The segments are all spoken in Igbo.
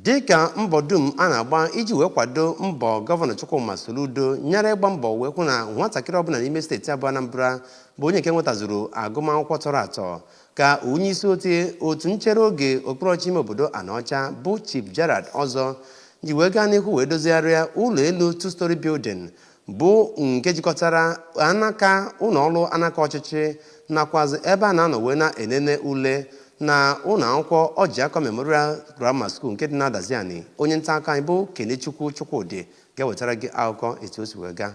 dịka mbọ dum a na-agba iji wee kwado mbọ gọvanọ Chukwuma Soludo nyere ịgba mbọ wee hụ na nwatakịrị ọbụla n'ime steeti abụọ Anambra bụ onye nke nwetazuru agụmakwụkwọ tọrọ atọ ka onye isi otu nchere oge okpuru ime obodo Anaocha bụ Chief Gerald Ozoh ji wee gaa n'ihu wee dozigharịa ụlọ elu 2-story building bụ nke jikọtara anaka ụlọ ọrụ anaka ọchịchị nakwazi ebe a na-anọ wee na-enene ule na ụlọ akwụkwọ Ojiako Memorial Grammar School nke dị na Adaziani. Onye nta aka anyị bụ Kenechukwu Chukwudi ga-ewetara gị akụkọ etu o si wee gaa.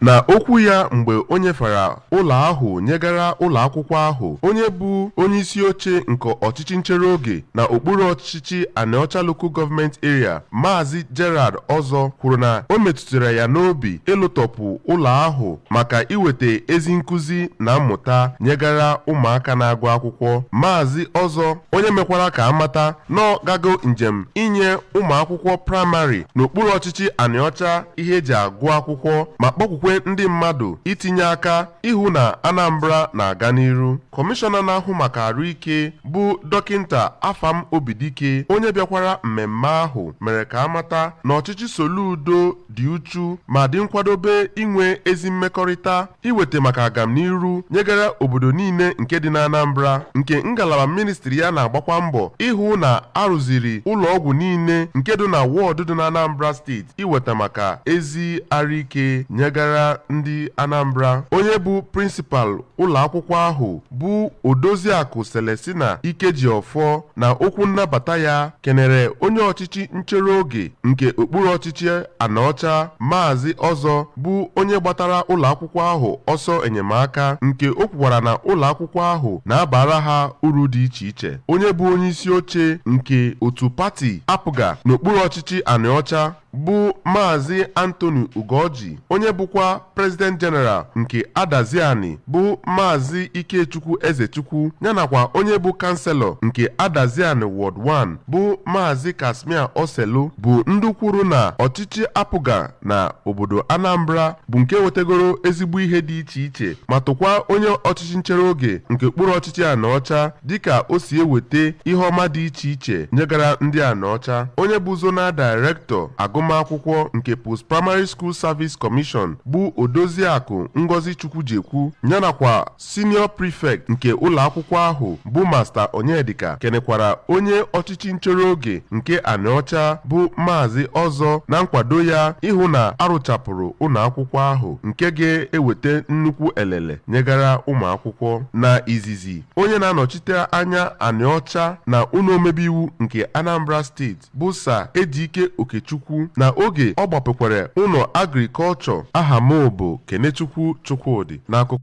Na okwu ya mgbe onye fara ụlọ ahụ nyegara ụlọ akwụkwọ ahụ, onye bụ onye isi oche nke ọchịchị nchere oge na okpuru ọchịchị Anaocha Local Government Area, Maazị Gerald Ozoh kwuru na o metụtara ya n'obi ịlụtọpụ ụlọ ahụ maka iweta ezi nkụzi na mmụta nyegara ụmụaka na-agụ akwụkwọ. Maazị Ozoh, onye mekwara ka amata nọ gago njem inye ụmụ akwụkwọ praịmarị n'okpuru ọchịchị Anaocha ihe eji agụ akwụkwọ ma kpọkwukwe ndị mmadụ itinye aka ịhụ na Anambra na-aga n'iru. Kọmishọna na-ahụ maka arụike bụ dọkịnta Afam Obidike, onye bịakwara mmemme ahụ, mere ka amata na ọchịchị Soludo dị uchu ma dị nkwadobe inwe ezi mmekọrịta iweta maka agamniru nyegara obodo niile nke dị na Anambra, nke ngalaba ministri ya na-agbakwa mbọ ịhụ na arụziri ụlọ ọgwụ niile nke dị na wọọdụ dị na Anambra steeti iweta maka ezi arụike nyegara ndị Anambra. Onye bụ prịnsịpal ụlọ akwụkwọ ahụ bụ Odoziakụ Celestina Ikejiọfọ na okwu nnabata ya kenere onye ọchịchị nchere oge nke okpuru ọchịchị Anaocha Maazị Ozoh bụ onye gbatara ụlọ akwụkwọ ahụ ọsọ enyemaka, nke o kwukwara na ụlọ akwụkwọ ahụ na-abara ha uru dị iche iche. Onye bụ onye isi oche nke otu pati apụga n'okpuru ọchịchị Anaocha bụ Maazị Anthony Ugoji, onye bụkwa President General nke Adaziani bụ Maazị Ikechukwu Ezechukwu, yanakwa onye bụ kanselọ nke Adaziani Ward 1 bụ Maazị Kasmia Oselu bụ ndị kwuru na ọchịchị apụga na obodo Anambra bụ nke wetegoro ezigbo ihe dị iche iche ma tụkwa onye ọchịchị nchere oge nke okpuru ọchịchị Anaocha dịka o si eweta ihe ọma dị iche iche nyegara ndị Anaocha. Onye bụ Zonal Director agụmakwụkwọ nke Post Primary School Service Commission bụ Odoziakụ Ngozi Chukwujekwu, yanakwa Senior Prefect nke ụlọ akwụkwọ ahụ bụ Master Onye kenekwara onye ọchịchị nchere oge nke Anaocha bụ Maazị Ozoh na nkwado ya ịhụ na arụchapụrụ ụlọ akwụkwọ ahụ nke ga-eweta nnukwu elele nyegara ụmụ akwụkwọ. Na izizi, onye na-anọchite anya Anaocha na ụlọ omebe iwu nke Anambra steeti bụ Sir Ejike Okechukwu na oge ọ gbapekwara ụlọ agrikọlchọ Ahamobo Kenechukwu Chukwudi n'akụkụ